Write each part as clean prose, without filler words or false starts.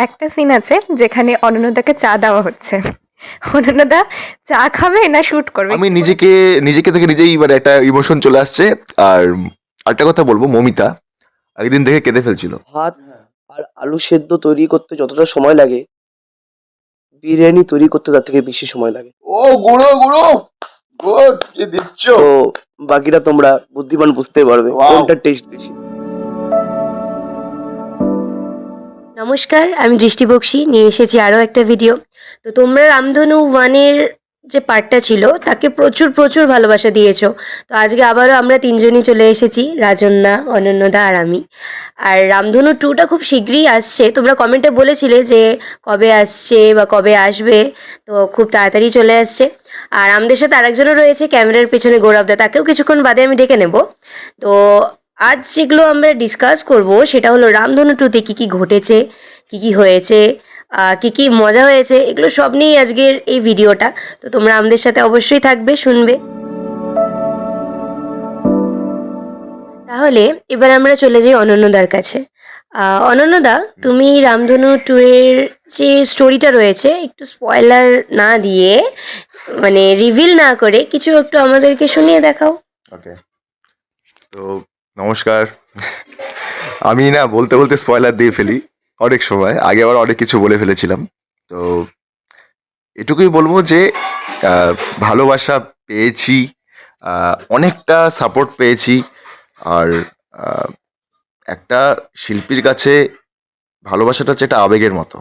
একটা সিন আছে যেখানে অনন্যদাকে চা দেওয়া হচ্ছে। অনন্যদা চা খাবে না শুট করবে? আমি নিজেকে নিজেকে থেকে নিজেই মানে একটা ইমোশন চলে আসছে। আর একটা কথা বলবো, মমিতা একদিন দেখে কেঁদে ফেলছিল। ভাত আর আলু সেদ্ধ তৈরি করতে যতটা সময় লাগে, বিরিয়ানি তৈরি করতে তার থেকে বেশি সময় লাগে। ও গুঁড়ো গুঁড়ো গুড, কি দিচ্ছ? তো বাকিটা তোমরা বুদ্ধিমান বুঝতে পারবে Wow. কোনটা টেস্ট বেশি। নমস্কার, আমি দৃষ্টি বক্সি নিয়ে এসেছি আরও একটা ভিডিও। তো তোমরা রামধনু ওয়ানের যে পার্টটা ছিল তাকে প্রচুর প্রচুর ভালোবাসা দিয়েছো। তো আজকে আবারও আমরা তিনজনই চলে এসেছি, রাজন্যা, অনন্যদা আর আমি। আর রামধনু টুটা খুব শীঘ্রই আসছে। তোমরা কমেন্টে বলেছিলে যে কবে আসছে বা কবে আসবে, তো খুব তাড়াতাড়ি চলে আসছে। আর আমাদের সাথে আরেকজনও রয়েছে ক্যামেরার পেছনে, গৌরবদা, তাকেও কিছুক্ষণ বাদে আমি ডেকে নেব। তো আজ যেগুলো আমরা ডিসকাস করব সেটা হলো রামধনু টুতে কী কী ঘটেছে, কী কী হয়েছে, কী কী মজা হয়েছে, এগুলো সব নিয়েই আজকের এই ভিডিওটা। তো তোমরা আমাদের সাথে অবশ্যই থাকবে, শুনবে। তাহলে এবার আমরা চলে যাই অনন্যদার কাছে। অনন্যদা, তুমি রামধনু টু এর যে স্টোরিটা রয়েছে একটু স্পয়লার না দিয়ে, মানে রিভিল না করে কিছু একটু আমাদেরকে শুনিয়ে দেখাও। ওকে, তো নমস্কার। আমি না বলতে বলতে স্পয়লার দিয়ে ফেলি অনেক সময়, আগে আবার অনেক কিছু বলে ফেলেছিলাম। তো এটুকুই বলবো যে ভালোবাসা পেয়েছি, অনেকটা সাপোর্ট পেয়েছি। আর আহ, একটা শিল্পীর কাছে ভালোবাসাটা হচ্ছে একটা আবেগের মতো।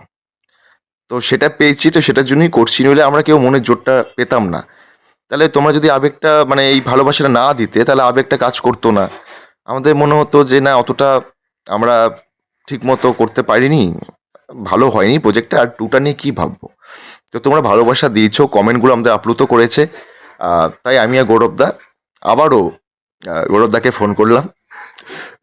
তো সেটা পেয়েছি, তো সেটার জন্যই করছি, নইলে আমরা কেউ মনের জোরটা পেতাম না। তাহলে তোমরা যদি আবেগটা মানে এই ভালোবাসাটা না দিতে, তাহলে আবেগটা কাজ করতো না। আমাদের মনে হতো যে না, অতটা আমরা ঠিক মতো করতে পারিনি, ভালো হয়নি প্রজেক্টটা, আর টুটা নিয়ে কী ভাববো। তো তোমরা ভালোবাসা দিয়েছো, কমেন্টগুলো আমাদের আপ্লুত করেছে। তাই আমি আর গৌরবদা আবারও গৌরবদাকে ফোন করলাম।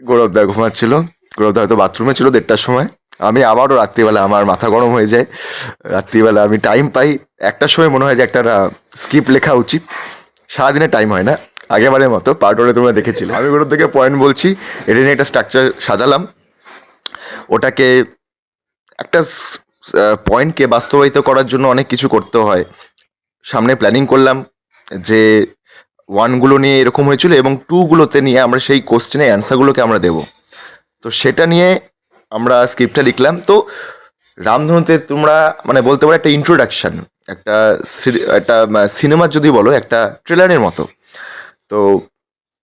গৌরবদা ঘুমাচ্ছিল, গৌরবদা হয়তো বাথরুমে ছিল 1:30টার সময়। আমি আবারও রাত্রিবেলা আমার মাথা গরম হয়ে যায়, রাত্রিবেলা আমি টাইম পাই 1টার সময়, মনে হয় যে একটা স্ক্রিপ্ট লেখা উচিত। সারাদিনে টাইম হয় না, আগেবারের মতো পার্ট ওরে তোমরা দেখেছিলে। আমি গৌরব থেকে পয়েন্ট বলছি, এটা নিয়ে একটা স্ট্রাকচার সাজালাম, ওটাকে একটা পয়েন্টকে বাস্তবায়িত করার জন্য অনেক কিছু করতে হয়। সামনে প্ল্যানিং করলাম যে 1গুলো নিয়ে এরকম হয়েছিল এবং 2গুলোতে নিয়ে আমরা সেই কোশ্চেনের অ্যান্সারগুলোকে আমরা দেব। তো সেটা নিয়ে আমরা স্ক্রিপ্টটা লিখলাম। তো রামধনুতে তোমরা মানে বলতে পারো একটা ইন্ট্রোডাকশন, একটা একটা সিনেমার যদি বলো একটা ট্রেলারের মতো। তো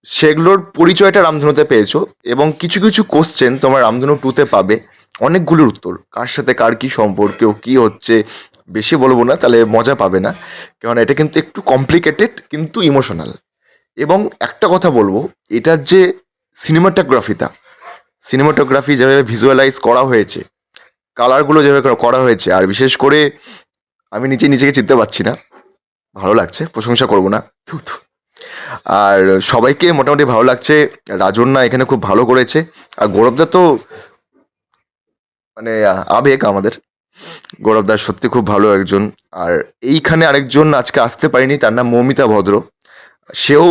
সেগুলোর পরিচয়টা রামধনুতে পেয়েছো, এবং কিছু কিছু কোশ্চেন তোমরা রামধনু 2তে পাবে, অনেকগুলোর উত্তর, কার সাথে কার কী সম্পর্ক, কী হচ্ছে। বেশি বলবো না, তাহলে মজা পাবে না, কারণ এটা কিন্তু একটু কমপ্লিকেটেড কিন্তু ইমোশনাল। এবং একটা কথা বলবো, এটার যে সিনেমাটোগ্রাফি যেভাবে ভিজুয়ালাইজ করা হয়েছে, কালারগুলো যেভাবে করা হয়েছে, আর বিশেষ করে আমি নিজেকে চিনতে পারছি না, ভালো লাগছে, প্রশংসা করবো না, থু থু। আর সবাইকে মোটামুটি ভালো লাগছে। রাজন্যা এখানে খুব ভালো করেছে, আর গৌরবদা তো মানে আবেগ আমাদের। গৌরবদা সত্যি খুব ভালো একজন। আর এইখানে আরেকজন আজকে আসতে পারিনি, তার নাম মৌমিতা ভদ্র, সেও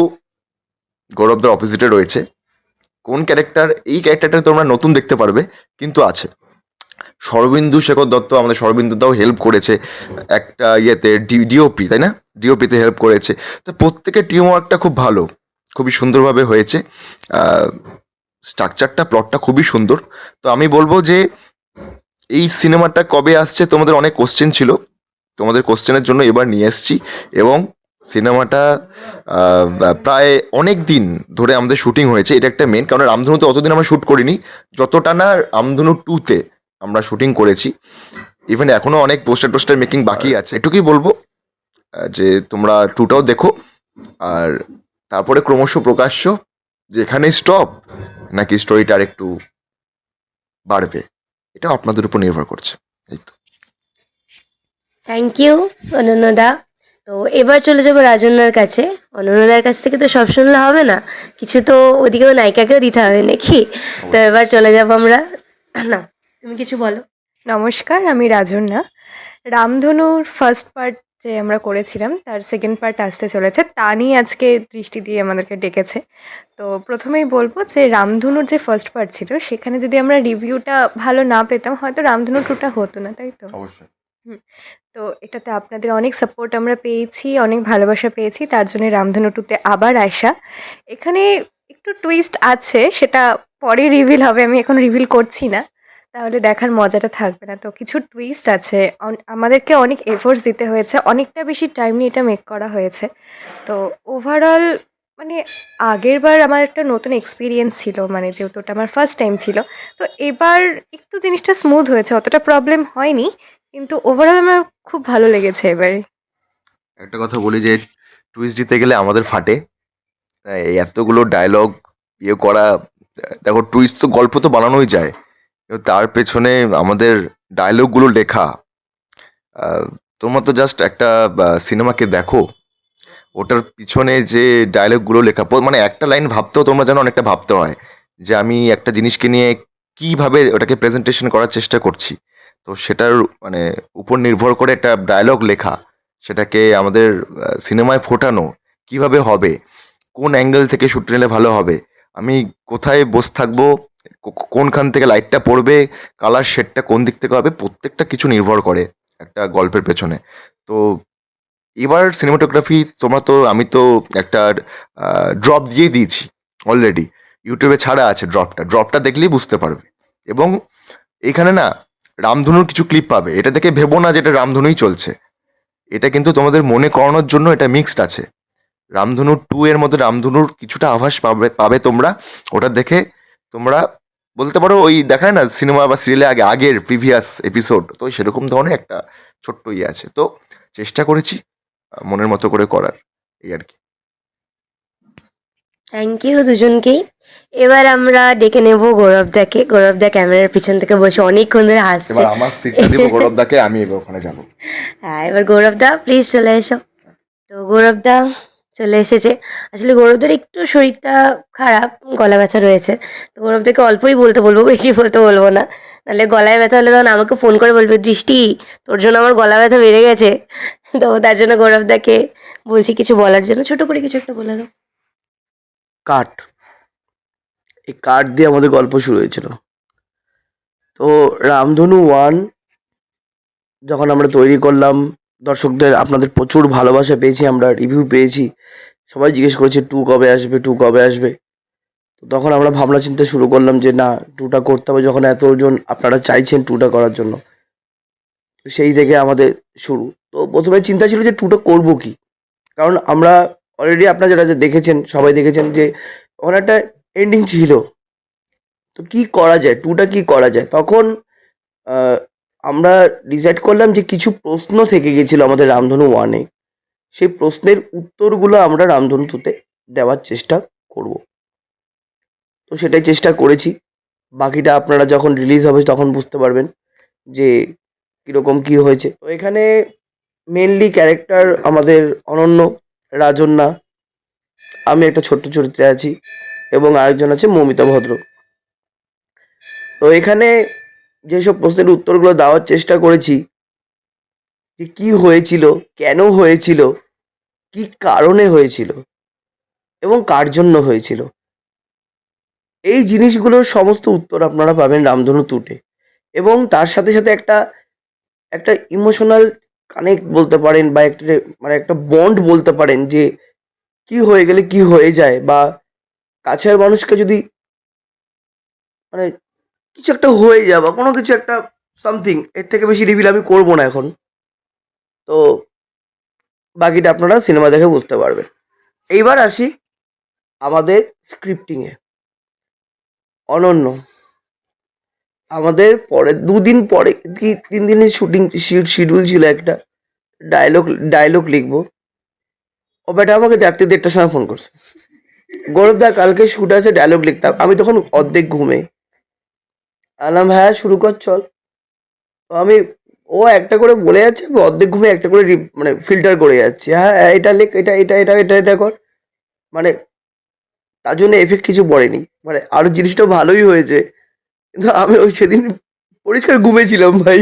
গৌরবদার অপোজিটে রয়েছে। কোন ক্যারেক্টার, এই ক্যারেক্টারটা তোমরা নতুন দেখতে পারবে, কিন্তু আছে। শরবিন্দু শেখর দত্ত, আমাদের শরবিন্দুদাও হেল্প করেছে একটা ইয়েতে, ডিওপি, তাই না, ডিওপিতে হেল্প করেছে। তো প্রত্যেকের টিম ওয়ার্কটা খুব ভালো, খুবই সুন্দরভাবে হয়েছে। স্ট্রাকচারটা, প্লটটা খুবই সুন্দর। তো আমি বলবো যে এই সিনেমাটা কবে আসছে, তোমাদের অনেক কোশ্চেন ছিল, তোমাদের কোশ্চেনের জন্য এবার নিয়ে এসেছি। এবং সিনেমাটা প্রায় অনেক দিন ধরে আমাদের শুটিং হয়েছে, এটা একটা মেন কারণ। রামধনুতে অতদিন আমরা শ্যুট করিনি যতটা না রামধনু 2তে আমরা শুটিং করেছি। ইভেন এখনও অনেক পোস্টার মেকিং বাকি আছে। এটুকুই বলবো যে তোমরা 2টাও দেখো, আর তারপরে ক্রমশ প্রকাশ্য যেখানে স্টপ নাকি স্টোরিটা আর একটু বাড়বে, এটা আপনাদের উপর নির্ভর করছে। এই তো। থ্যাংক ইউ অনন্যদা। তো এবার চলে যাবো রাজন্যার কাছে। অনন্যদার কাছ থেকে তো সব শুনলে হবে না, কিছু তো ওদিকেও নায়িকাকেও দিতে হবে নাকি? তো এবার চলে যাবো আমরা। না, তুমি কিছু বলো। নমস্কার, আমি রাজন্যা। রামধনুর ফার্স্ট পার্ট যে আমরা করেছিলাম তার সেকেন্ড পার্ট আসতে চলেছে, তা নিয়ে আজকে দৃষ্টি দিয়ে আমাদেরকে ডেকেছে। তো প্রথমেই বলবো যে রামধনুর যে ফার্স্ট পার্ট ছিল সেখানে যদি আমরা রিভিউটা ভালো না পেতাম হয়তো রামধনু টুটা হতো না, তাই তো? অবশ্যই। হুম। তো এটাতে আপনাদের অনেক সাপোর্ট আমরা পেয়েছি, অনেক ভালোবাসা পেয়েছি, তার জন্য রামধনু টুতে আবার আসা। এখানে একটু টুইস্ট আছে, সেটা পরে রিভিল হবে, আমি এখন রিভিল করছি না, তাহলে দেখার মজাটা থাকবে না। তো কিছু টুইস্ট আছে, আমাদেরকে অনেক এফোর্টস দিতে হয়েছে, অনেকটা বেশি টাইম নিয়ে এটা মেক করা হয়েছে। তো ওভারঅল মানে আগের বার আমার একটা নতুন এক্সপিরিয়েন্স ছিল, মানে যেহেতু ওটা আমার ফার্স্ট টাইম ছিল, তো এবার একটু জিনিসটা স্মুথ হয়েছে, অতটা প্রবলেম হয়নি, কিন্তু ওভারঅল আমার খুব ভালো লেগেছে এবারে। একটা কথা বলি যে টুইস্ট দিতে গেলে আমাদের ফাটে। এই এতগুলো ডায়লগ করা, দেখো টুইস্ট তো গল্প তো বানানোই যায়, কিন্তু তার পেছনে আমাদের ডায়লগগুলো লেখা। আহ, তোমরা তো জাস্ট একটা সিনেমাকে দেখো, ওটার পিছনে যে ডায়লগগুলো লেখা, মানে একটা লাইন ভাবতেও তোমরা যেন অনেকটা ভাবতে হয় যে আমি একটা জিনিসকে নিয়ে কিভাবে ওটাকে প্রেজেন্টেশন করার চেষ্টা করছি। তো সেটার মানে উপর নির্ভর করে একটা ডায়লগ লেখা, সেটাকে আমাদের সিনেমায় ফোটানো কিভাবে হবে, কোন অ্যাঙ্গেল থেকে শুট নিলে ভালো হবে, আমি কোথায় বসে থাকবো, কোনখান থেকে লাইটটা পড়বে, কালার শেডটা কোন দিক থেকে হবে, প্রত্যেকটা কিছু নির্ভর করে একটা গল্পের পেছনে। তো এবার সিনেমাটোগ্রাফি তোমরা তো, আমি তো একটা ড্রপ দিয়ে দিয়েছি অলরেডি, ইউটিউবে ছাড়া আছে ড্রপটা দেখলেই বুঝতে পারবে। এবং এখানে না রামধনুর কিছু ক্লিপ পাবে, এটা দেখে ভেবো না যে এটা রামধনুই চলছে, এটা কিন্তু তোমাদের মনে করানোর জন্য এটা মিক্সড আছে। রামধনু 2 এর মধ্যে রামধনুর কিছুটা আভাস পাবে পাবে তোমরা, ওটা দেখে তোমরা বলতে পারো ওই দেখায় না সিনেমা বা সিরিয়ালে আগের প্রিভিয়াস এপিসোড, তো সেরকম ধরনের একটা ছোট্ট ইয়ে আছে। তো চেষ্টা করেছি মনের মতো করে করার, এই আর কি। থ্যাংক ইউ দুজনকেই। এবার আমরা ডেকে নেব গৌরবদাকে। গৌরবদা ক্যামেরার পিছন থেকে বসে অনেকক্ষণ ধরে হাসছে। এবার আমার সিটটা দিব গৌরবদাকে, আমি এবার ওখানে যাবো। হ্যাঁ, এবার গৌরবদা প্লিজ চলে এসো। তো গৌরবদা চলে এসেছে। আসলে গৌরবদার একটু শরীরটা খারাপ, গলা ব্যথা রয়েছে। তো গৌরবদাকে অল্পই বলতে বলবো, বেশি বলতে বলবো না, নাহলে গলায় ব্যথা হলে তখন আমাকে ফোন করে বলবে দৃষ্টি তোর জন্য আমার গলা ব্যথা বেড়ে গেছে। তো তার জন্য গৌরবদাকে বলছি কিছু বলার জন্য, ছোট করে কিছু একটা বলে দাও। কাঠ, এই কাঠ দিয়ে আমাদের গল্প শুরু হয়েছিল। তো রামধনু 1 যখন আমরা তৈরি করলাম, দর্শকদের আপনাদের প্রচুর ভালোবাসা পেয়েছি, আমরা রিভিউ পেয়েছি, সবাই জিজ্ঞেস করেছে 2 কবে আসবে, 2 কবে আসবে। তো তখন আমরা ভাবনা চিন্তা শুরু করলাম যে না, 2টা করতে হবে, যখন এতজন আপনারা চাইছেন 2টা করার জন্য। তো সেই থেকে আমাদের শুরু। তো প্রথমে চিন্তা ছিল যে 2টা করবো কি, কারণ আমরা অলরেডি আপনারা যারা দেখেছেন সবাই দেখেছেন যে ওখানে একটা এন্ডিং ছিল। তো কি করা যায়, 2টা কি করা যায়, তখন আহ, আমরা ডিসাইড করলাম যে কিছু প্রশ্ন থেকে গেছিল আমাদের রামধনু 1-এ, সেই প্রশ্নের উত্তরগুলো আমরা রামধনু 2-তে দেওয়ার চেষ্টা করব। তো সেটাই চেষ্টা করেছি। বাকিটা আপনারা যখন রিলিজ হবে তখন বুঝতে পারবেন যে কীরকম কী হয়েছে। তো এখানে মেনলি ক্যারেক্টার আমাদের অনন্য, রাজন্যা, আমি একটা ছোট্ট চরিত্রে আছি, এবং আরেকজন আছে মৌমিতা ভদ্র। তো এখানে যেসব প্রশ্নের উত্তরগুলো দেওয়ার চেষ্টা করেছি, যে কী হয়েছিল, কেন হয়েছিল, কী কারণে হয়েছিল এবং কার জন্য হয়েছিল, এই জিনিসগুলোর সমস্ত উত্তর আপনারা পাবেন রামধনু 2-তে। এবং তার সাথে সাথে একটা একটা ইমোশনাল কানেক্ট বলতে পারেন, বা একটা মানে একটা বন্ড বলতে পারেন, যে কি হয়ে গেলে কি হয়ে যায়, বা কাছের মানুষকে যদি মানে কিছু একটা হয়ে যায় বা কোনো কিছু একটা সামথিং, এর থেকে বেশি রিভিল আমি করবো না এখন। তো বাকিটা আপনারা সিনেমা দেখে বুঝতে পারবেন। এইবার আসি আমাদের স্ক্রিপ্টিংয়ে। অনন্য, আমাদের পরে 2 দিন পরে কি 3 দিনের শুটিং শিডিউল ছিল, একটা ডায়লগ লিখবো। ও বেটা আমাকে 1:30টার সময় ফোন করছে, গৌরবদা কালকে শুট আছে, ডায়লগ লিখতাম। আমি তখন অর্ধেক ঘুমে আলাম, হ্যাঁ শুরু কর চল। তো আমি, ও একটা করে বলে যাচ্ছে, আমি অর্ধেক ঘুমে একটা করে মানে ফিল্টার করে যাচ্ছি, হ্যাঁ এটা লেখ, এটা এটা এটা এটা এটা কর। মানে তার জন্য এফেক্ট কিছু পড়েনি, মানে আরো জিনিসটা ভালোই হয়েছে, কিন্তু আমি ওই সেদিন পরিষ্কার ঘুমেছিলাম ভাই,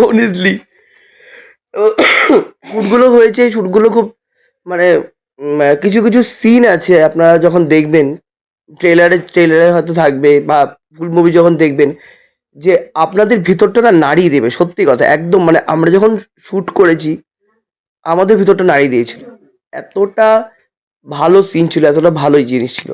অনেস্টলি। শ্যুটগুলো হয়েছে, শ্যুটগুলো খুব মানে কিছু কিছু সিন আছে আপনারা যখন দেখবেন, ট্রেলারে হয়তো থাকবে, বা ফুল মুভি যখন দেখবেন, যে আপনাদের ভিতরটা না নাড়িয়ে দেবে। সত্যি কথা, একদম মানে আমরা যখন শ্যুট করেছি আমাদের ভিতরটা নাড়িয়ে দিয়েছিল। এতটা ভালো সিন ছিল, এতটা ভালোই জিনিস ছিল।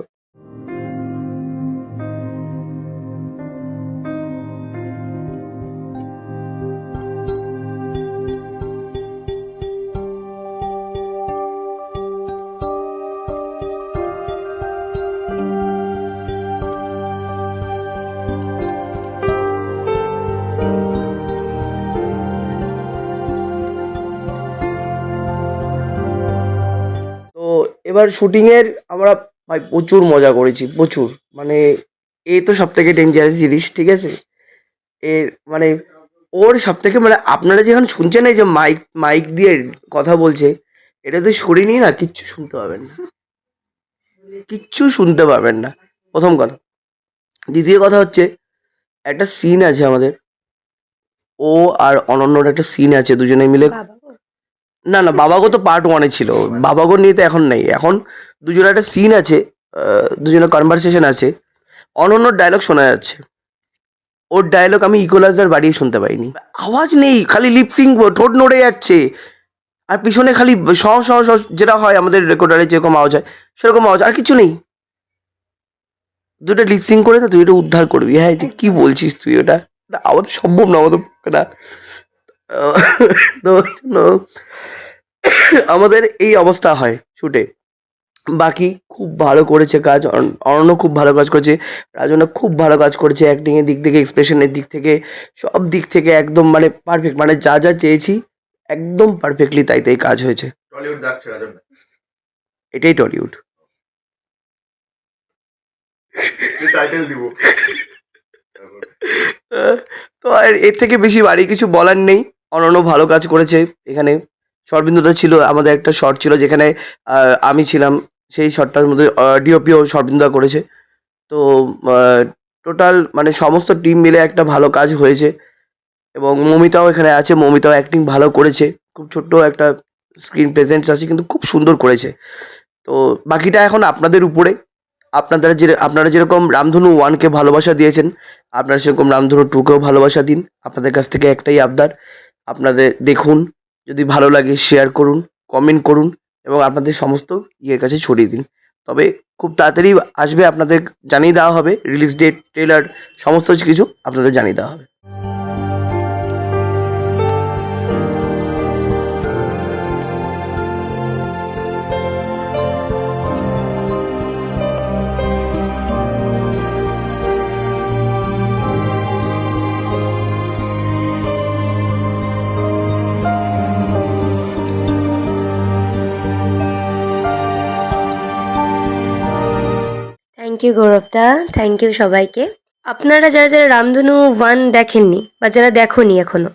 তো এবার শুটিং এর আমরা ভাই প্রচুর মজা করেছি, প্রচুর। মানে এই তো সব থেকে ডেঞ্জারাস জিনিস, ঠিক আছে? এর মানে ওর সব থেকে মানে আপনারা যখন শুনছেন এই যে মাইক মাইক দিয়ে কথা বলছে, এটা তো শুনিনি না, কিচ্ছু শুনতে পাবেন না, কিচ্ছু শুনতে পাবেন না, প্রথম কথা। দ্বিতীয় কথা হচ্ছে, একটা সিন আছে আমাদের, ও আর অনন্যর একটা সিন আছে দুজনে মিলে। বাবা গো। না না, বাবাগো তো পার্ট ওয়ানে ছিল, বাবাগো নিয়ে তো এখন নেই। এখন দুজনের একটা সিন আছে, দুজনের কনভারসেশন আছে। অনন্যর ডায়লগ শোনা যাচ্ছে, ওর ডায়লগ আমি ইকুয়ালাইজার বাড়িয়ে শুনতে পাইনি। আওয়াজ নেই, খালি লিপসিং, ঠোঁট নড়ে যাচ্ছে, আর পিছনে খালি স স স যেটা হয় আমাদের রেকর্ডারে যেরকম আওয়াজ হয় সেরকম আওয়াজ, আর কিছু নেই। দুটো লিপসিং করে তো তুই এটা উদ্ধার করবি। হ্যাঁ, তুই কি বলছিস তুই? ওটা আমাদের সম্ভব না, আমাদের পক্ষে না। আহ, তো জন্য আমাদের এই অবস্থা হয় শুটে। বাকি খুব ভালো করেছে কাজ, অরণ্য খুব ভালো কাজ করেছে, রাজনা খুব ভালো কাজ করেছে, অ্যাক্টিং এর দিক থেকে, এক্সপ্রেশনের দিক থেকে, সব দিক থেকে একদম মানে পারফেক্ট। মানে যা যা চেয়েছি একদম পারফেক্টলি তাই তাই কাজ হয়েছে। টলিউড ডাকছে রাজন। এটাই টলিউড। টাইটেল দিব। তো আর এর থেকে বেশি বাড়ি কিছু বলার নেই। অনন্য ভালো কাজ করেছে এখানে। শরবিন্দুদা ছিল, আমাদের একটা শর্ট ছিল যেখানে আমি ছিলাম, সেই শর্টটার মধ্যে ডিওপিও শরবিন্দুদা করেছে। তো টোটাল মানে সমস্ত টিম মিলে একটা ভালো কাজ হয়েছে। এবং মৌমিতাও এখানে আছে, মৌমিতাও অ্যাক্টিং ভালো করেছে, খুব ছোট্ট একটা স্ক্রিন প্রেজেন্স আছে কিন্তু খুব সুন্দর করেছে। তো বাকিটা এখন আপনাদের উপরে। আপনারা যেরকম রামধনু ওয়ানকে ভালোবাসা দিয়েছেন, আপনারা সেরকম রামধনু টুকেও ভালোবাসা দিন। আপনাদের কাছ থেকে একটাই আবদার, আপনাদের দেখুন, যদি ভালো লাগে শেয়ার করুন, কমেন্ট করুন, এবং আপনাদের সমস্ত ইয়ের কাছে ছড়িয়ে দিন। তবে খুব তাড়াতাড়ি আসবে, আপনাদের জানিয়ে দেওয়া হবে রিলিজ ডেট, ট্রেলার, সমস্ত কিছু আপনাদের জানিয়ে দেওয়া হবে। থ্যাংক ইউ গৌরবদা, থ্যাংক ইউ সবাইকে। আপনারা যারা যারা রামধনু ওয়ান দেখেননি বা যারা দেখোনি এখনো,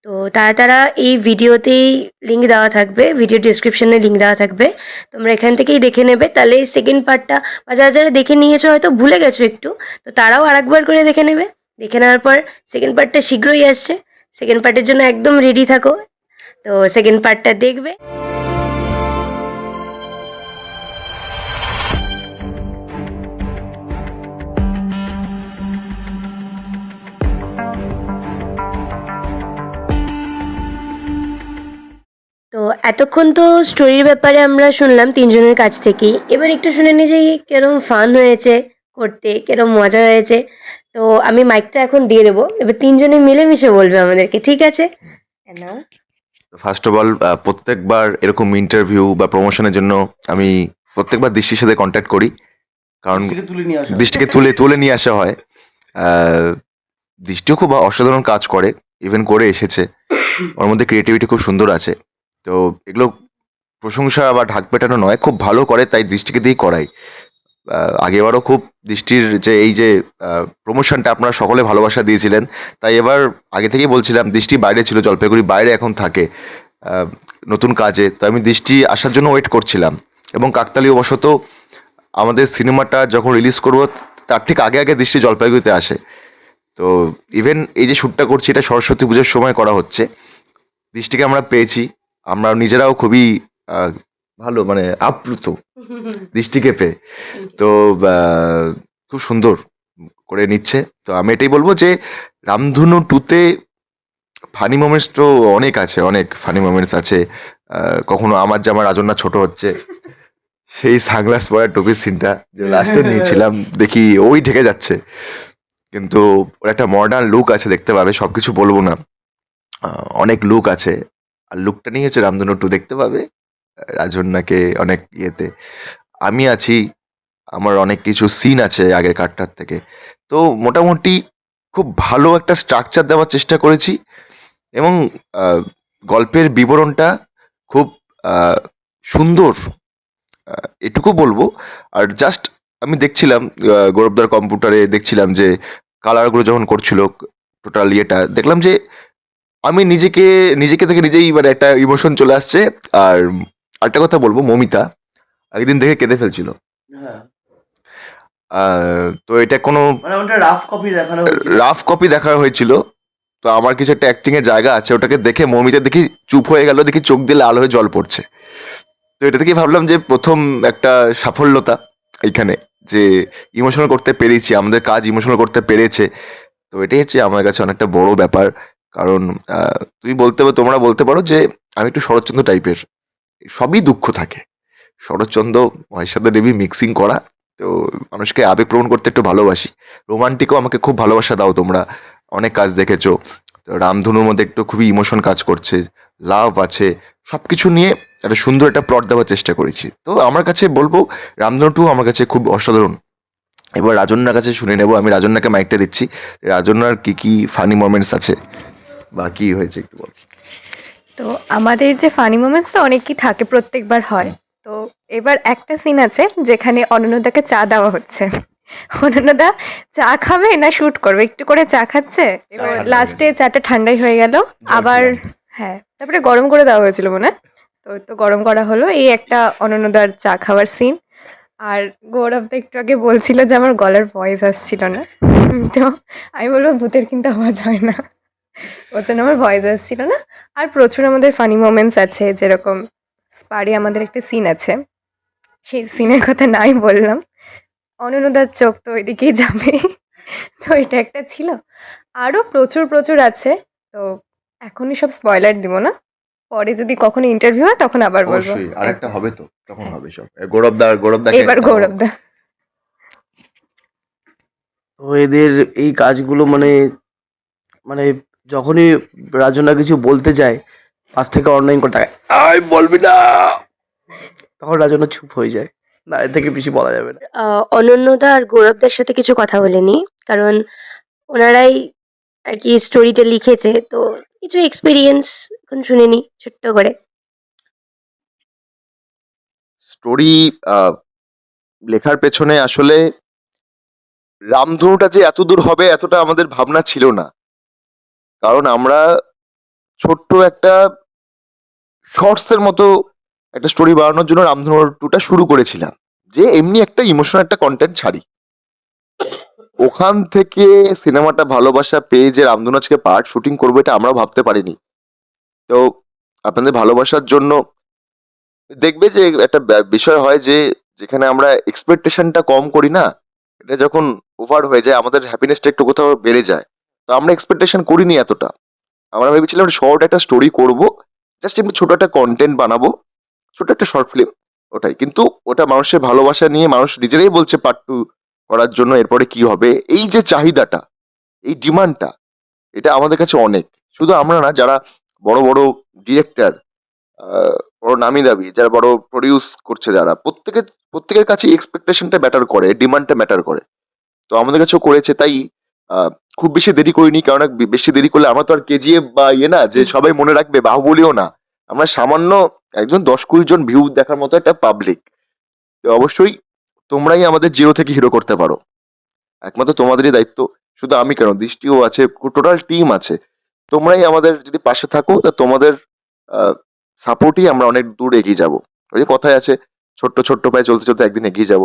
তো তারা এই ভিডিওতেই লিঙ্ক দেওয়া থাকবে, ভিডিও ডিসক্রিপশনে লিঙ্ক দেওয়া থাকবে, তোমরা এখান থেকেই দেখে নেবে। তাহলে সেকেন্ড পার্টটা, বা যারা যারা দেখে নিয়েছো হয়তো ভুলে গেছো একটু, তো তারাও আরেকবার করে দেখে নেবে। দেখে নেওয়ার পর সেকেন্ড পার্টটা শীঘ্রই আসছে, সেকেন্ড পার্টের জন্য একদম রেডি থাকো। তো সেকেন্ড পার্টটা দেখবে। তো এতক্ষণ তো স্টোরির ব্যাপারে আমরা শুনলাম তিনজনের কাছ থেকেই। এবার একটু শুনে নিই যে কিরম ফান হয়েছে করতে, কিরম মজা হয়েছে। তো আমি মাইকটা এখন দিয়ে দেবো, এবার তিনজনে মিলেমিশে বলবে আমাদেরকে, ঠিক আছে? নাও। ফার্স্ট অফ অল, প্রত্যেকবার এরকম ইন্টারভিউ বা প্রমোশনের জন্য আমি প্রত্যেকবার দৃষ্টির সাথে কন্ট্যাক্ট করি, কারণ দৃষ্টিকে তুলে তুলে নিয়ে আসা হয়। দৃষ্টিও খুব অসাধারণ কাজ করে, ইভেন করে এসেছে, ওর মধ্যে ক্রিয়েটিভিটি খুব সুন্দর আছে। তো এগুলো প্রশংসা বা ঢাক পেটানো নয়, খুব ভালো করে, তাই দৃষ্টিকে দিয়েই করাই। আগেবারও খুব দৃষ্টির যে এই যে প্রমোশনটা আপনারা সকলে ভালোবাসা দিয়েছিলেন, তাই এবার আগে থেকেই বলছিলাম, দৃষ্টি বাইরে ছিল, জলপাইগুড়ি বাইরে এখন থাকে নতুন কাজে, তো আমি দৃষ্টি আসার জন্য ওয়েট করছিলাম। এবং কাকতালীয়বশত আমাদের সিনেমাটা যখন রিলিজ করবো তার ঠিক আগে আগে দৃষ্টি জলপাইগুড়িতে আসে। তো ইভেন এই যে শ্যুটটা করছি, এটা সরস্বতী পুজোর সময় করা হচ্ছে। দৃষ্টিকে আমরা পেয়েছি, আমরা নিজেরাও খুবই আহ, ভালো মানে আপ্লুত দৃষ্টিকে পেয়ে। তো খুব সুন্দর করে নিচ্ছে। তো আমি এটাই বলবো যে রামধনু টুতে ফানি মোমেন্টস তো অনেক আছে, অনেক ফানি মোমেন্টস আছে। কখনো আমার জামা রাজন্যা ছোট হচ্ছে, সেই সানগ্লাস পরা টুপির সিনটা যে লাস্টে নিয়েছিলাম, দেখি ওই ঢেকে যাচ্ছে, কিন্তু ওর একটা মডার্ন লুক আছে, দেখতে পাবে, সবকিছু বলবো না, অনেক লুক আছে। আর লুকটা নিয়ে হচ্ছে রামধনু টু দেখতে পাবে রাজন্যাকে অনেক ইয়েতে। আমি আছি, আমার অনেক কিছু সিন আছে আগের কার্ডটার থেকে। তো মোটামুটি খুব ভালো একটা স্ট্রাকচার দেওয়ার চেষ্টা করেছি, এবং গল্পের বিবরণটা খুব সুন্দর, এটুকু বলবো। আর জাস্ট আমি দেখছিলাম গৌরবদার কম্পিউটারে, দেখছিলাম যে কালারগুলো যখন করছিল টোটাল ইয়েটা, দেখলাম যে আমি নিজেকে নিজেকে থেকে নিজেই মানে একটা ইমোশন চলে আসছে। আর একটা কথা বলবো, মমিতা একদিন দেখে কেঁদে ফেলছিল। হ্যাঁ, তো এটা কোনো মানে ওটা রাফ কপি দেখানো হয়েছিল। রাফ কপি দেখা হয়েছিল। তো আমার কিছু একটা অ্যাক্টিং এর জায়গা আছে, ওটাকে দেখে মমিতা দেখি চুপ হয়ে গেল, দেখি চোখ দিয়ে লাল হয়ে জল পড়ছে। তো এটা থেকে ভাবলাম যে প্রথম একটা সাফল্যতা এইখানে, যে ইমোশনাল করতে পেরেছি, আমাদের কাজ ইমোশনাল করতে পেরেছে। তো এটাই হচ্ছে আমার কাছে অনেকটা বড় ব্যাপার। কারণ তোমরা বলতে পারো যে আমি একটু শরৎচন্দ্র টাইপের, সবই দুঃখ থাকে। শরৎচন্দ্র মহেশাদা দেবী মিক্সিং করা। তো মানুষকে আবেগপ্রবণ করতে একটু ভালোবাসি। রোমান্টিকও আমাকে খুব ভালোবাসা দাও তোমরা, অনেক কাজ দেখেছো। তো রামধনুর মধ্যে একটু খুবই ইমোশন কাজ করছে, লাভ আছে, সব কিছু নিয়ে একটা সুন্দর একটা প্লট দেওয়ার চেষ্টা করেছি। তো আমার কাছে বলবো রামধনু টু আমার কাছে খুব অসাধারণ। এবার রাজন্যার কাছে শুনে নেব, আমি রাজন্যাকে মাইকটা দিচ্ছি। রাজন্যার কি কি ফানি মোমেন্টস আছে বা কি হয়েছে একটু বল। তো আমাদের যে ফানি মোমেন্টস তো অনেকই থাকে, প্রত্যেকবার হয়। তো এবার একটা সিন আছে যেখানে অনন্যদাকে চা দেওয়া হচ্ছে। অনন্যদা চা খাবে না শ্যুট করবে, একটু করে চা খাচ্ছে, এবার ঠান্ডা হয়ে লাস্টে চাটা ঠান্ডাই হয়ে গেল। আবার খেলাম। হ্যাঁ, তারপরে গরম করে দেওয়া হয়েছিল মনে হয়। তো গরম করা হলো, এই একটা অনন্যদার চা খাওয়ার সিন। আর গৌরবদা একটু আগে বলছিল যে আমার গলার ভয়েস আসছিল না। তো আমি বলবো ভূতের কিন্তু আওয়াজ হয় না, ওর জন্য আমার ভয়েস আসছিল না। আর প্রচুর আমাদের ফানি মোমেন্টস আছে, যেরকম স্পারে আমাদের একটা সিন আছে, সেই সিনের কথা নাই বললাম। অনন্যদার চোখ তো ওইদিকেই যাবে। তো এটা একটা ছিল। আরও প্রচুর প্রচুর আছে। তো এখনই সব স্পয়লার দিব না, পরে যদি কখনো ইন্টারভিউ হয় তখন আবার বলবো। অবশ্যই আরেকটা হবে, তো তখন হ্যাঁ। হবে সব। গৌরবদাকে এবার গৌরবদা। তো এদের এই কাজগুলো মানে মানে যখনই রাজনা কিছু বলতে যায়, পাশ থেকে অনলাইন করে থাকে আই বলবি না, তখন রাজনা চুপ হয়ে যায়, না এর থেকে বেশি বলা যাবে না। অনন্যদা আর গৌরবদার সাথে কিছু কথা বলেনি, কারণ ওনারাই আর কি স্টোরিটা লিখেছে, তো কিছু এক্সপিরিয়েন্স এখন শুনে নি ছোট্ট করে। স্টোরি লেখার পেছনে আসলে রামধনুটা যে এত দূর হবে এতটা আমাদের ভাবনা ছিল না। কারণ আমরা ছোট্ট একটা শর্টস এর মতো একটা স্টোরি বানানোর জন্য রামধনু টুটা শুরু করেছিলাম, যে এমনি একটা ইমোশনাল একটা কন্টেন্ট ছাড়ি। ওখান থেকে সিনেমাটা ভালোবাসা পেয়ে যে রামধনু আজকে পার্ট শুটিং করবো, এটা আমরাও ভাবতে পারিনি। তো আপনাদের ভালোবাসার জন্য দেখবে যে একটা বিষয় হয় যে যেখানে আমরা এক্সপেকটেশনটা কম করি না, এটা যখন ওভার হয়ে যায় আমাদের হ্যাপিনেসটা একটু কোথাও বেড়ে যায়। তো আমরা এক্সপেকটেশন করিনি এতটা। আমরা ভেবেছিলাম শর্ট একটা স্টোরি করব, জাস্ট এমনি ছোট একটা কন্টেন্ট বানাবো, ছোট একটা শর্ট ফিল্ম, ওটাই। কিন্তু ওটা মানুষের ভালোবাসা নিয়ে মানুষ নিজেরাই বলছে পার্ট টু করার জন্য, এরপরে কি হবে, এই যে চাহিদাটা, এই ডিমান্ডটা, এটা আমাদের কাছে অনেক। শুধু আমরা না, যারা বড় বড় ডিরেক্টর, বড় নামি দাবি, যারা বড় প্রডিউস করছে, যারা প্রত্যেকের কাছে এক্সপেকটেশনটা ম্যাটার করে, ডিমান্ডটা ম্যাটার করে। তো আমাদের কাছেও করেছে, তাই খুব বেশি দেরি করিনি। কারণ বেশি দেরি করলে আমরা তো আর কেজিএফ বা ইয়ে না যে সবাই মনে রাখবে, বাহুবলীও না। আমরা সামান্য একজন 10-20 জন ভিউ দেখার মতো একটা পাবলিক। তো অবশ্যই তোমরাই আমাদের জিরো থেকে হিরো করতে পারো, একমাত্র তোমাদেরই দায়িত্ব। শুধু আমি কেন, দৃষ্টিও আছে, টোটাল টিম আছে। তোমরাই আমাদের যদি পাশে থাকো, তা তোমাদের সাপোর্টই আমরা অনেক দূর এগিয়ে যাব। ওই যে কথায় আছে, ছোট্ট ছোট্ট পায়ে চলতে চলতে একদিন এগিয়ে যাব।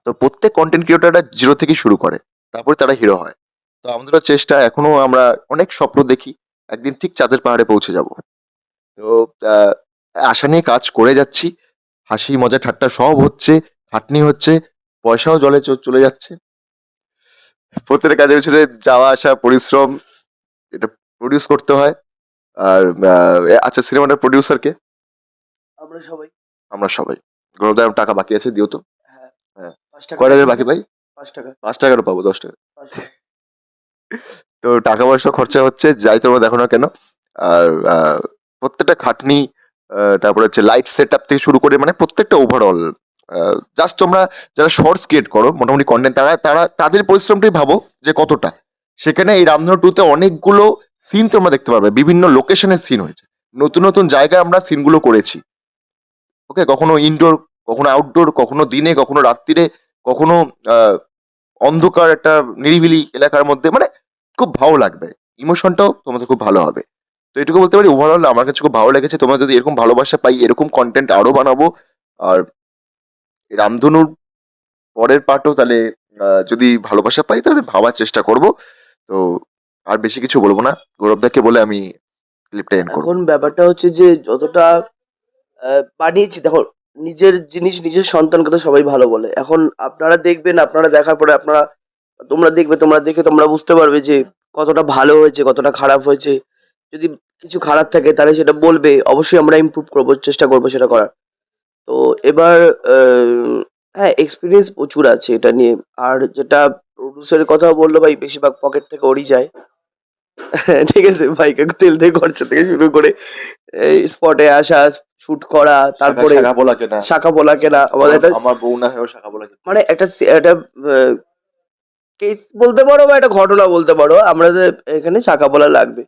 তো প্রত্যেক কন্টেন্ট ক্রিয়েটাররা জিরো থেকে শুরু করে, তারপরে তারা হিরো হয়। তো আমাদেরও চেষ্টা, এখনো আমরা অনেক স্বপ্ন দেখি, একদিন ঠিক চাঁদের পাহাড়ে পৌঁছে যাব। তো আহ, আশা নিয়ে কাজ করে যাচ্ছি, হাসি মজা ঠাট্টা সব হচ্ছে, খাটনি হচ্ছে, পয়সাও জলে চলে যাচ্ছে। প্রত্যেকটা কাজের পিছনে যাওয়া আসা পরিশ্রম, এটা প্রডিউস করতে হয়। আর আচ্ছা, সিনেমাটার প্রডিউসারকে আমরা সবাই। আমরা সবাই। গৌরবদা টাকা বাকি আছে, দিও তো। হ্যাঁ, হ্যাঁ। 5 টাকা কয় টাকার বাকি ভাই? 5 টাকা 5 টাকারও পাবো, 10 টাকা। 5 টাকা। তো টাকা পয়সা খরচা হচ্ছে, যাই তোমরা দেখো না কেন। আর প্রত্যেকটা খাটনি, তারপরে হচ্ছে লাইট সেট আপ থেকে শুরু করে মানে প্রত্যেকটা ওভারঅল, জাস্ট তোমরা যারা শর্টস ক্রিয়েট করো মোটামুটি কন্টেন্ট, তারা তারা তাদের পরিশ্রমটাই ভাবো যে কতটা। সেখানে এই রামধনু টুতে অনেকগুলো সিন তোমরা দেখতে পারবে, বিভিন্ন লোকেশনের সিন হয়েছে, নতুন নতুন জায়গায় আমরা সিনগুলো করেছি। ওকে, কখনো ইনডোর, কখনো আউটডোর, কখনো দিনে, কখনো রাত্রিরে, কখনো আহ, অন্ধকার একটা নিরিবিলি এলাকার মধ্যে, মানে খুব ভালো লাগবে, ইমোশনটাও তোমাদের খুব ভালো হবে। তো এটুকু বলতে পারি, ওভারঅল আমার কাছে খুব ভালো লেগেছে। তোমরা যদি এরকম ভালোবাসা পাই, এরকম কন্টেন্ট আরো বানাবো। আর এই রামধনুর পরের পার্টও তাহলে যদি ভালোবাসা পাই তাহলে ভাবার চেষ্টা করব। তো আর বেশি কিছু বলবো না, গৌরবদাকে বলে আমি ক্লিপটা এন্ড করবো। এখন ব্যাপারটা হচ্ছে যে যতটা বানিয়েছি, দেখো, নিজের জিনিস নিজের সন্তানকে তো সবাই ভালো বলে। এখন আপনারা দেখবেন, আপনারা দেখার পরে তোমরা দেখবে, তোমরা দেখে তোমরা বুঝতে পারবে যে কতটা ভালো হয়েছে, কতটা খারাপ হয়েছে। যদি কিছু খারাপ থাকে তাহলে সেটা বলবে, অবশ্যই আমরা ইমপ্রুভ করবো, চেষ্টা করবো সেটা করার। তো এবার হ্যাঁ, এক্সপিরিয়েন্স প্রচুর আছে এটা নিয়ে। আর যেটা প্রডিউসারের কথা বললো ভাই, বেশিরভাগ পকেট থেকে ওরই যায়। ঠিক আছে, বাইকে তেল থেকে খরচা থেকে শুরু করে এই স্পটে আসা, শুট করা, তারপরে শাখা বলা কেনা, শাখা পোলা কেনা। আমাদের একটা আমার বউ না হয়েও শাখা বলা কেনা। মানে একটা কেস বলতে পারো বা একটা ঘটনা বলতে পারো, আমাদের এখানে শাখা পোলা লাগবে।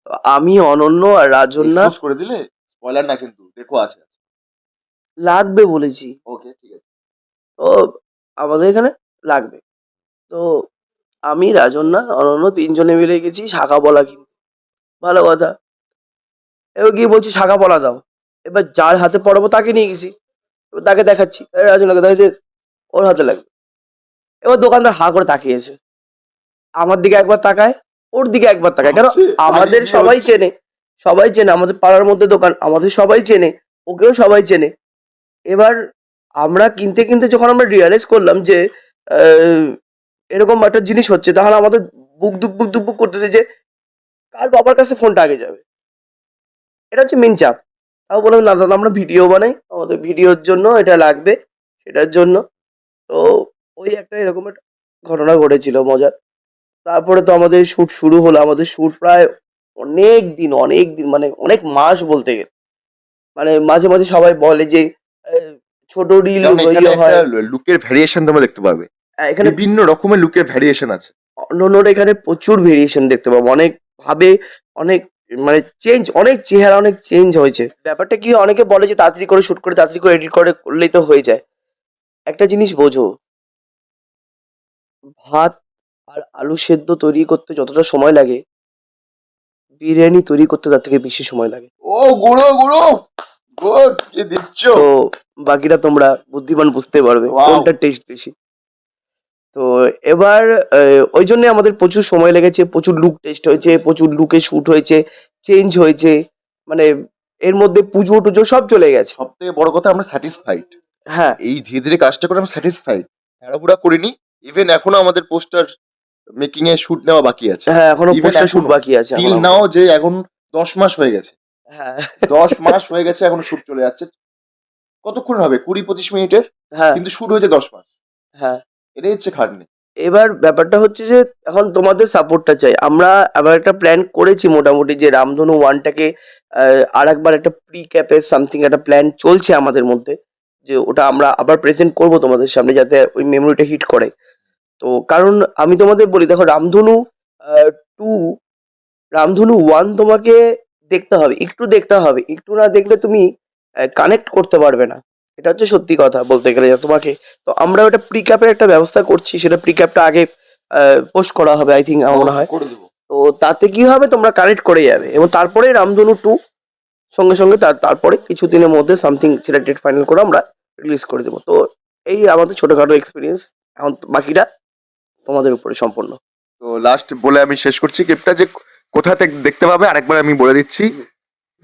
তো আমি, অনন্য আর রাজন্যা এক্সপোজ করে দিলে স্পয়লার না, কিন্তু দেখো আছে। লাগবে বলেছি। ওকে, ঠিক আছে। তো আমাদের এখানে লাগবে। তো আমি, রাজন্যা, অনন্য তিনজনে মিলে গেছি শাখা পোলা কিনতে। ভালো কথা। এবার গিয়ে বলছি শাখা পোলা দাও। এবার যার হাতে পড়াবো তাকে নিয়ে গেছি। এবার তাকে দেখাচ্ছি, রাজন্যাকে দেখাচ্ছি, ওর হাতে লাগবে। এবার দোকানদার হা করে তাকিয়েছে, আমার দিকে একবার তাকায়, ওর দিকে একবার তাকায়। কেন, আমাদের সবাই চেনে, সবাই চেনে, আমাদের পাড়ার মধ্যে দোকান, আমাদের সবাই চেনে, ওকেও সবাই চেনে। এবার আমরা কিনতে কিনতে যখন আমরা রিয়ালাইজ করলাম যে আহ, এরকম একটা জিনিস হচ্ছে, তাহলে আমাদের বুক দুক করতেছে যে কার বাবার কাছে ফোনটা আগে যাবে। এটা হচ্ছে মেন চাপ। তাও বললাম না দাদা, আমরা ভিডিও বানাই, আমাদের ভিডিওর জন্য এটা লাগবে, সেটার জন্য। তো ওই একটা এরকম একটা ঘটনা ঘটেছিল মজার। তারপরে তো আমাদের শুট শুরু হলো। আমাদের শুট প্রায় অনেক দিন, মানে অনেক মাস বলতে গেলে। মানে মাঝে মাঝে সবাই বলে যে ছোট রিল যেমন এখানে হয়। একটা লুকের ভ্যারিয়েশন তোমরা দেখতে পারবে, এখানে বিভিন্ন রকমের লুকের ভ্যারিয়েশন আছে। অন্যর এখানে প্রচুর ভেরিয়েশন দেখতে পাবো, অনেক ভাবে, অনেক মানে চেঞ্জ, অনেক চেহারা অনেক চেঞ্জ হয়েছে। ব্যাপারটা কি হয়, অনেকে বলে যে তাড়াতাড়ি করে শুট করে, তাড়াতাড়ি করে এডিট করে করলেই তো হয়ে যায়। একটা জিনিস বোঝো, ভাত আর আলু সেদ্ধ তৈরি করতে যতটা সময় লাগে, বিরিয়ানি তৈরি করতে তার থেকে বেশি সময় লাগে। ও গুঁড়ো গুঁড়ো, গুড, কি দিচ্ছ। তো বাকিটা তোমরা বুদ্ধিমান বুঝতে পারবে Wow. কোনটা টেস্ট বেশি। তো এবার ওই জন্য আমাদের প্রচুর সময় লেগেছে, প্রচুর লুক টেস্ট হয়েছে, প্রচুর লুকে শুট হয়েছে, চেঞ্জ হয়েছে। মানে এর মধ্যে পুজো টুজো সব চলে গেছে। সব থেকে বড় কথা, আমরা স্যাটিসফাইড। হ্যাঁ, এই ধীরে ধীরে কাজটা করে আমরা স্যাটিসফাইড, তাড়াহুড়া করিনি। ইভেন এখনো আমাদের পোস্টার মেকিং এ শুট নেওয়া বাকি আছে। হ্যাঁ, এখনো Even পোস্টার শুট এখনো, বাকি আছে টিল এখনো। নাও, যে এখন 10 মাস হয়ে গেছে, হ্যাঁ 10 মাস হয়ে গেছে, এখনো শুট চলে যাচ্ছে। কতক্ষণ হবে, 20-25 মিনিটের, হ্যাঁ কিন্তু শুট হয়েছে 10 মাস। হ্যাঁ। এটাই হচ্ছে খাটনি। এবার ব্যাপারটা হচ্ছে যে এখন তোমাদের সাপোর্টটা চাই। আমরা একটা প্ল্যান করেছি মোটামুটি, যে রামধনু ওয়ানটাকে আর একবার একটা প্রি ক্যাপে সামথিং একটা প্ল্যান চলছে আমাদের মধ্যে, যে ওটা আমরা আবার প্রেজেন্ট করব তোমাদের সামনে, যাতে ওই মেমোরিটা হিট করে। তো কারণ আমি তোমাদের বলি, দেখো, রামধনু 2, রামধনু 1 তোমাকে দেখতে হবে, একটু দেখতে হবে। একটু না দেখলে তুমি কানেক্ট করতে পারবে না। এটা হচ্ছে সত্যি কথা বলতে গেলে তোমাকে। তো আমরা ওটা প্রি ক্যাপের একটা ব্যবস্থা করছি, সেটা প্রি ক্যাপটা আগে পোস্ট করা হবে, আই থিঙ্ক, আমার মনে হয়। করে দেবো। তো তাতে কি হবে, তোমরা কানেক্ট করে যাবে, এবং তারপরে রামধনু 2 সঙ্গে সঙ্গে তারপরে কিছুদিনের মধ্যে সামথিং সেটা ডেট ফাইনাল করে আমরা রিলিজ করে দেবো। তো এই আমাদের ছোটখাটো এক্সপিরিয়েন্স। এখন বাকিটা তোমাদের উপরে সম্পূর্ণ। তো লাস্ট বলে আমি শেষ করছি ক্লিপটা, যে কোথা থেকে দেখতে পাবে আরেকবার আমি বলে দিচ্ছি।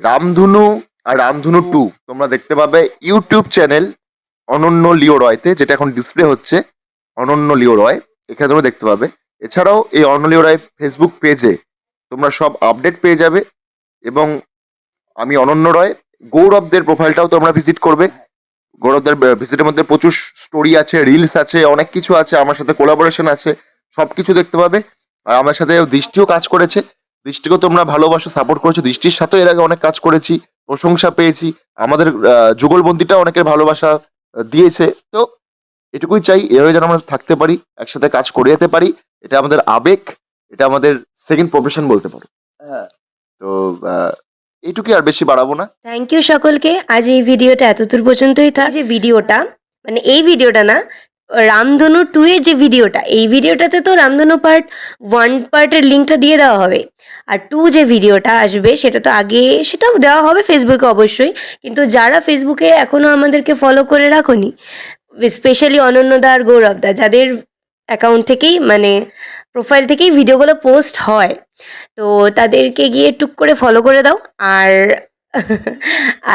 রামধনু আর রামধনু 2 তোমরা দেখতে পাবে ইউটিউব চ্যানেল অনন্য লিও রয়তে, যেটা এখন ডিসপ্লে হচ্ছে অনন্য লিও রয়, এখানে তোমরা দেখতে পাবে। এছাড়াও এই অনন্য লিও রয় ফেসবুক পেজে তোমরা সব আপডেট পেয়ে যাবে। এবং আমি অনন্য রয়, গৌরবদের প্রোফাইলটাও তোমরা ভিজিট করবে। গৌরবদের ভিজিটের মধ্যে প্রচুর স্টোরি আছে, রিলস আছে, অনেক কিছু আছে, আমার সাথে কোলাবোরেশন আছে, সবকিছু দেখতে পাবে। আর আমার সাথে দৃষ্টিও কাজ করেছে, দৃষ্টিকেও তোমরা ভালোবাসো, সাপোর্ট করেছো। দৃষ্টির সাথেও এর আগে অনেক কাজ করেছি, প্রশংসা পেয়েছি। আমাদের যুগলবন্দিটা অনেকের ভালোবাসা দিয়েছে। তো এটুকুই চাই, এভাবে যেন আমরা থাকতে পারি, একসাথে কাজ করে যেতে পারি। এটা আমাদের আবেগ, এটা আমাদের সেকেন্ড প্রফেশন বলতে পারো। তো এইটুকুই, আর বেশি বাড়াবো না। থ্যাংক ইউ সকলকে। আজ এই ভিডিওটা এতদূর পর্যন্তই থাক। যে ভিডিওটা মানে এই ভিডিওটা না, রামধনু 2 এর যে ভিডিওটা, এই ভিডিওটাতে তো রামধনু পার্ট 1 পার্টের লিঙ্কটা দিয়ে দেওয়া হবে। আর 2 যে ভিডিওটা আসবে সেটা তো আগে সেটাও দেওয়া হবে ফেসবুকে অবশ্যই। কিন্তু যারা ফেসবুকে এখনও আমাদেরকে ফলো করে রাখোনি, স্পেশালি অনন্যদা আর গৌরবদা, যাদের অ্যাকাউন্ট থেকেই মানে প্রোফাইল থেকেই ভিডিওগুলো পোস্ট হয়, তো তাদেরকে গিয়ে টুক করে ফলো করে দাও। আর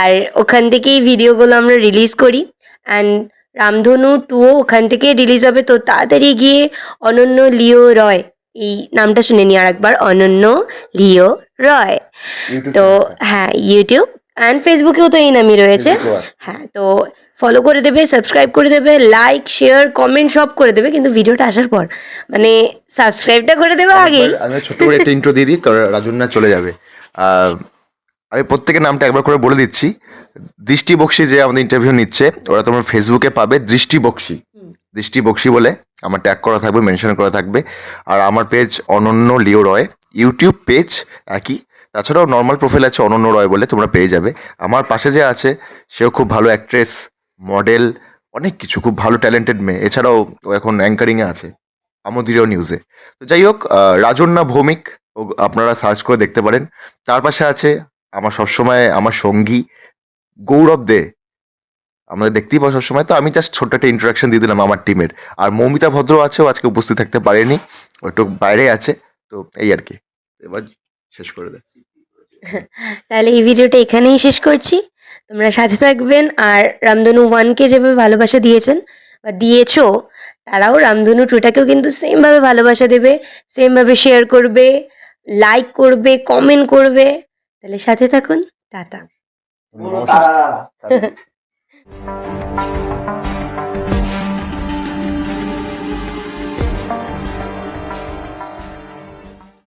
আর ওখান থেকেই ভিডিওগুলো আমরা রিলিজ করি। অ্যান্ড রামধনু 2ও ওখান থেকে রিলিজ হবে। তো তাড়াতাড়ি গিয়ে অনন্য লিও রয়, এই নামটা শুনে নি আরেকবার, অনন্য লিও রয়। তো হ্যাঁ, ইউটিউব অ্যান্ড ফেসবুকেও তো এই নামই রয়েছে। হ্যাঁ, তো ফলো করে দেবে, সাবস্ক্রাইব করে দেবে, লাইক শেয়ার কমেন্ট সব করে দেবে, কিন্তু ভিডিওটা আসার পর মানে সাবস্ক্রাইবটা করে দেবে আগেই। আমি ছোট্ট করে একটা ইন্ট্রো দিয়ে দিই, কারণ রাজন্যা চলে যাবে। আমি প্রত্যেকের নামটা একবার করে বলে দিচ্ছি। দৃষ্টি বক্সি যে আমাদের ইন্টারভিউ নিচ্ছে, ওরা তোমার ফেসবুকে পাবে দৃষ্টি বক্সি, দৃষ্টি বক্সি বলে আমার ট্যাগ করা থাকবে, মেনশন করা থাকবে। আর আমার পেজ অনন্য লিও রয়, ইউটিউব পেজ একই। তাছাড়াও নর্মাল প্রোফাইল আছে অনন্য রয় বলে, তোমরা পেয়ে যাবে। আমার পাশে যে আছে সেও খুব ভালো অ্যাক্ট্রেস, মডেল, অনেক কিছু, খুব ভালো ট্যালেন্টেড মেয়ে। এছাড়াও ও এখন অ্যাঙ্কারিংয়ে আছে আমোদিরও নিউজে। তো যাই হোক, রাজন্যা ভৌমিক ও আপনারা সার্চ করে দেখতে পারেন। তার পাশে আছে আমার সবসময় আমার সঙ্গী গৌরব দে, আমাদের দেখতেই পাওয়া সবসময়। তো আমি জাস্ট ছোট্ট একটা ইন্ট্রোডাকশন দিয়ে দিলাম আমার টিমের। আর মৌমিতা ভদ্র আছে, ও আজকে উপস্থিত থাকতে পারেনি, ও একটু বাইরে আছে। তো এই আর কি, এবার শেষ করে দে। তাহলে এই ভিডিওটা এখানেই শেষ করছি। তোমরা সাথে থাকবেন। আর রামধনু 1কে যেভাবে ভালোবাসা দিয়েছেন বা দিয়েছো, তারাও রামধনু 2টাকেও কিন্তু সেমভাবে ভালোবাসা দেবে, সেমভাবে শেয়ার করবে, লাইক করবে, কমেন্ট করবে। তাহলে সাথে থাকুন। টাটা। তারা